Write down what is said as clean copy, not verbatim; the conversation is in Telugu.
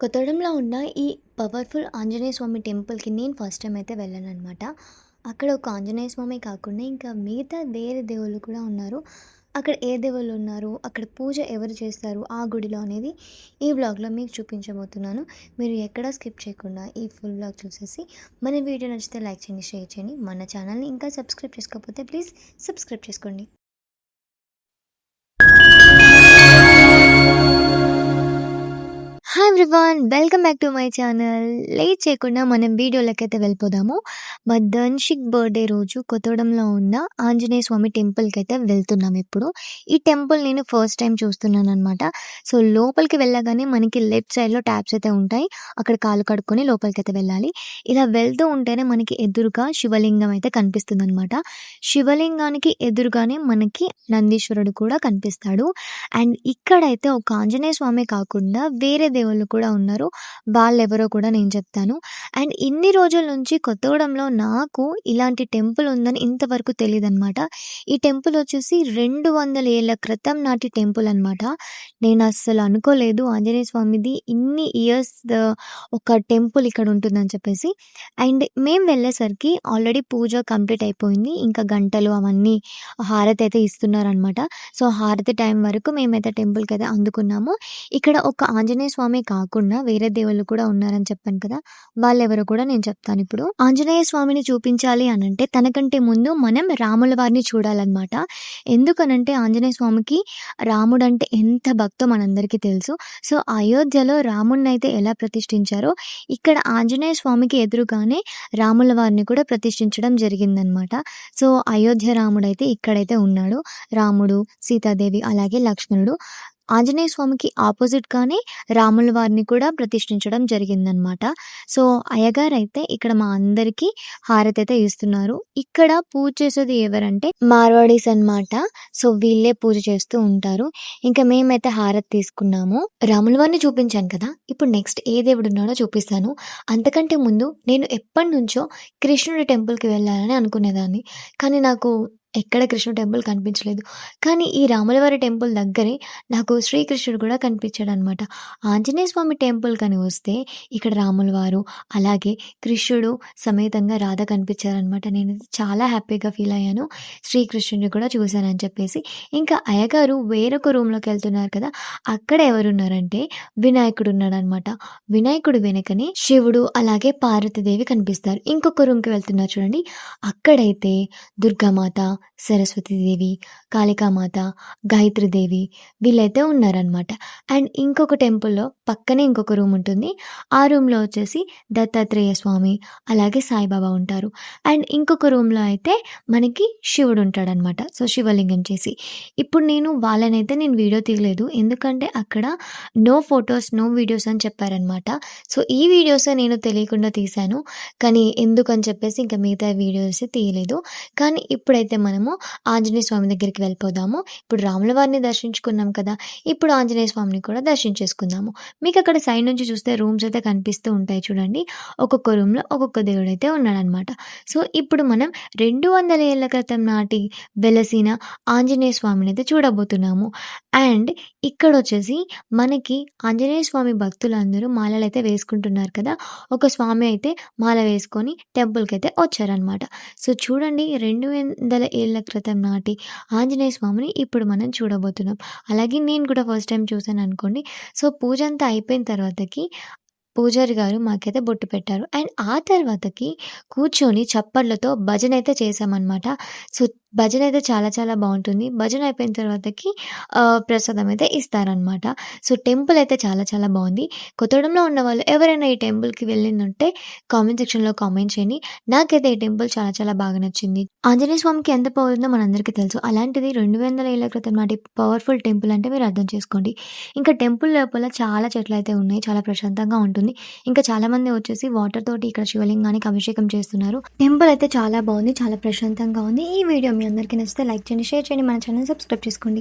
కొత్తగూడెంలో ఉన్న ఈ పవర్‌ఫుల్ ఆంజనేయ స్వామి టెంపుల్‌కి నేను ఫస్ట్ టైమ్ అయితే వెళ్ళాననమాట. అక్కడ ఒక ఆంజనేయ స్వామే కాకుండా ఇంకా మిగతా వేరే దేవుళ్ళు కూడా ఉన్నారు. అక్కడ ఏ దేవుళ్ళు ఉన్నారు, అక్కడ పూజ ఎవరు చేస్తారు ఆ గుడిలో అనేది ఈ వ్లాగ్‌లో మీకు చూపించబోతున్నాను. మీరు ఎక్కడ స్కిప్ చేయకుండా ఈ ఫుల్ వ్లాగ్ చూసేసి మన వీడియో నచ్చితే లైక్ చేయండి, షేర్ చేయండి. మన ఛానల్‌ని ఇంకా సబ్స్క్రైబ్ చేసుకోకపోతే ప్లీజ్ సబ్స్క్రైబ్ చేసుకోండి. Hi everyone! Welcome back to my channel. Late చేయకుండా మనం వీడియోలకైతే వెళ్ళిపోదాము. మా ధన్షిక్ బర్త్‌డే రోజు కొత్తగూడెంలో ఉన్న ఆంజనేయ స్వామి టెంపుల్‌కైతే వెళ్తున్నాం ఇప్పుడు. ఈ టెంపుల్ నేను ఫస్ట్ టైమ్ చూస్తున్నాననమాట. సో, లోపలికి వెళ్ళగానే మనకి లెఫ్ట్ సైడ్‌లో ట్యాప్స్ అయితే ఉంటాయి. అక్కడ కాళ్ళు కడుక్కొని లోపలికైతే వెళ్ళాలి. ఇలా వెళ్తూ ఉంటేనే మనకి ఎదురుగా శివలింగం అయితే కనిపిస్తుందనమాట. శివలింగానికి ఎదురుగానే మనకి నందీశ్వరుడు కూడా కనిపిస్తాడు. అండ్ ఇక్కడైతే ఒక ఆంజనేయ స్వామే కాకుండా వేరే దేవుళ్ళు కూడా ఉన్నారు. వాళ్ళెవరో కూడా నేను చెప్తాను. అండ్ ఇన్ని రోజుల నుంచి కొత్తగూడెంలో నాకు ఇలాంటి టెంపుల్ ఉందని ఇంతవరకు తెలీదనమాట. ఈ టెంపుల్ వచ్చేసి 200 ఏళ్ల క్రితం నాటి టెంపుల్ అనమాట. నేను అస్సలు అనుకోలేదు ఆంజనేయ స్వామిది ఇన్ని ఇయర్స్ ఒక టెంపుల్ ఇక్కడ ఉంటుందని చెప్పేసి. అండ్ మేము వెళ్ళేసరికి ఆల్రెడీ పూజ కంప్లీట్ అయిపోయింది. ఇంకా గంటలు అవన్నీ హారతి అయితే ఇస్తున్నారనమాట. సో, హారతి టైం వరకు మేమైతే టెంపుల్‌కైతే అందుకున్నాము. ఇక్కడ ఒక ఆంజనేయ స్వామే కాకుండా వేరే దేవుళ్ళు కూడా ఉన్నారని చెప్పాను కదా! వాళ్ళెవరో కూడా నేను చెప్తానిప్పుడు. ఆంజనేయ స్వామిని చూపించాలి అనంటే తనకంటే ముందు మనం రాముల వారిని చూడాలనమాట. ఎందుకనంటే ఆంజనేయ స్వామికి రాముడంటే ఎంత భక్తో మనందరికీ తెలుసు. సో, అయోధ్యలో రాముడినైతే ఎలా ప్రతిష్ఠించారో ఇక్కడ ఆంజనేయ స్వామికి ఎదురుగానే రాముల వారిని కూడా ప్రతిష్ఠించడం జరిగిందనమాట. సో, అయోధ్య రాముడైతే ఇక్కడైతే ఉన్నాడు. రాముడు, సీతాదేవి అలాగే లక్ష్మణుడు. ఆంజనేయ స్వామికి ఆపోజిట్‌గానే రాముల వారిని కూడా ప్రతిష్ఠించడం జరిగిందనమాట. సో, అయ్యగారైతే ఇక్కడ మా అందరికీ హారతయితే ఇస్తున్నారు. ఇక్కడ పూజ చేసేది ఎవరంటే మార్వాడీస్ అనమాట. సో, వీళ్ళే పూజ చేస్తూ ఉంటారు. ఇంకా మేమైతే హారతి తీసుకున్నాము. రాముల వారిని చూపించాను కదా! ఇప్పుడు నెక్స్ట్ ఏ దేవుడున్నాడో చూపిస్తాను. అంతకంటే ముందు నేను ఎప్పటినుంచో కృష్ణుడి టెంపుల్‌కి వెళ్ళాలని అనుకునేదాన్ని. కానీ నాకు ఎక్కడ కృష్ణుడు టెంపుల్ కనిపించలేదు. కానీ ఈ రాములవారి టెంపుల్ దగ్గరే నాకు శ్రీకృష్ణుడు కూడా కనిపించాడనమాట. ఆంజనేయ స్వామి టెంపుల్‌కని వస్తే ఇక్కడ రాముల వారు, అలాగే కృష్ణుడు సమేతంగా రాధ కనిపించారనమాట. నేనైతే చాలా హ్యాపీగా ఫీల్ అయ్యాను. శ్రీకృష్ణుడిని కూడా చూశానని చెప్పేసి. ఇంకా అయ్యగారు వేరొక రూమ్‌లోకెళ్తున్నారు కదా! అక్కడ ఎవరున్నారంటే వినాయకుడు ఉన్నాడనమాట. వినాయకుడు వెనకనే శివుడు అలాగే పార్వతీదేవి కనిపిస్తారు. ఇంకొక రూమ్‌కి వెళ్తున్నారు చూడండి. అక్కడైతే దుర్గామాత, సరస్వతీదేవి, కాళికామాత, గాయత్రీదేవి వీళ్ళైతే ఉన్నారనమాట. అండ్ ఇంకొక టెంపుల్‌లో పక్కనే ఇంకొక రూమ్ ఉంటుంది. ఆ రూమ్‌లో వచ్చేసి దత్తాత్రేయ స్వామి, అలాగే సాయిబాబా ఉంటారు. అండ్ ఇంకొక రూమ్‌లో అయితే మనకి శివుడు ఉంటాడనమాట. సో, శివలింగం చేసి. ఇప్పుడు నేను వీడియో తీయలేదు. ఎందుకంటే అక్కడ నో ఫోటోస్, నో వీడియోస్ అని చెప్పారనమాట. సో, ఈ వీడియోసే నేను తెలియకుండా తీశాను. కానీ ఎందుకని చెప్పేసి ఇంకా మిగతా వీడియోస్ తీయలేదు. కానీ ఇప్పుడైతే మనము ఆంజనేయ స్వామి దగ్గరికి వెళ్ళిపోదాము. ఇప్పుడు రాముల వారిని దర్శించుకున్నాం కదా! ఇప్పుడు ఆంజనేయ స్వామిని కూడా దర్శించేసుకుందాము. మీకు అక్కడ సైడ్ నుంచి చూస్తే రూమ్స్ అయితే కనిపిస్తూ ఉంటాయి చూడండి. ఒక్కొక్క రూమ్‌లో ఒక్కొక్క దేవుడైతే ఉన్నాడనమాట. సో, ఇప్పుడు మనం 200 ఏళ్ల క్రితం నాటి వెలసిన ఆంజనేయ స్వామినైతే చూడబోతున్నాము. అండ్ ఇక్కడొచ్చేసి మనకి ఆంజనేయ స్వామి భక్తులందరూ మాలలైతే వేసుకుంటున్నారు కదా! ఒక స్వామి అయితే మాల వేసుకొని టెంపుల్‌కైతే వచ్చారనమాట. సో, చూడండి 200 ఏళ్ల క్రితం నాటి ఆంజనేయ స్వామిని ఇప్పుడు మనం చూడబోతున్నాం. అలాగే నేను కూడా ఫస్ట్ టైమ్ చూశాననుకోండి. సో, పూజంతా అయిపోయిన తర్వాతకి పూజారి గారు మాకైతే బొట్టు పెట్టారు. అండ్ ఆ తర్వాతకి కూర్చొని చప్పట్లతో భజనైతే చేశామనమాట. సో, భజనైతే చాలా చాలా బావుంటుంది. భజన అయిపోయిన తర్వాతకి ప్రసాదం అయితే ఇస్తారనమాట. సో, టెంపుల్ అయితే చాలా చాలా బావుంది. కొత్తగూడెంలో ఉన్నవాళ్ళు ఎవరైనా ఈ టెంపుల్‌కి వెళ్ళినుంటే కామెంట్ సెక్షన్‌లో కామెంట్ చేయండి. నాకైతే ఈ టెంపుల్ చాలా చాలా బాగా నచ్చింది. ఆంజనేయ స్వామికి ఎంత పవర్ ఉందో మనందరికీ తెలుసు. అలాంటిది 200 ఏళ్ల క్రితం నాటి పవర్‌ఫుల్ టెంపుల్ అంటే మీరు అర్థం చేసుకోండి. ఇంకా టెంపుల్ లోపల చాలా చెట్లయితే ఉన్నాయి. చాలా ప్రశాంతంగా ఉంటుంది. ఇంకా చాలామంది వచ్చేసి వాటర్ తోటి ఇక్కడ శివలింగానికి అభిషేకం చేస్తున్నారు. టెంపుల్ అయితే చాలా బావుంది. చాలా ప్రశాంతంగా ఉంది. ఈ వీడియో మీ అందరికీ నచ్చితే లైక్ చేయండి, షేర్ చేయండి. మన ఛానెల్ సబ్స్క్రైబ్ చేసుకోండి.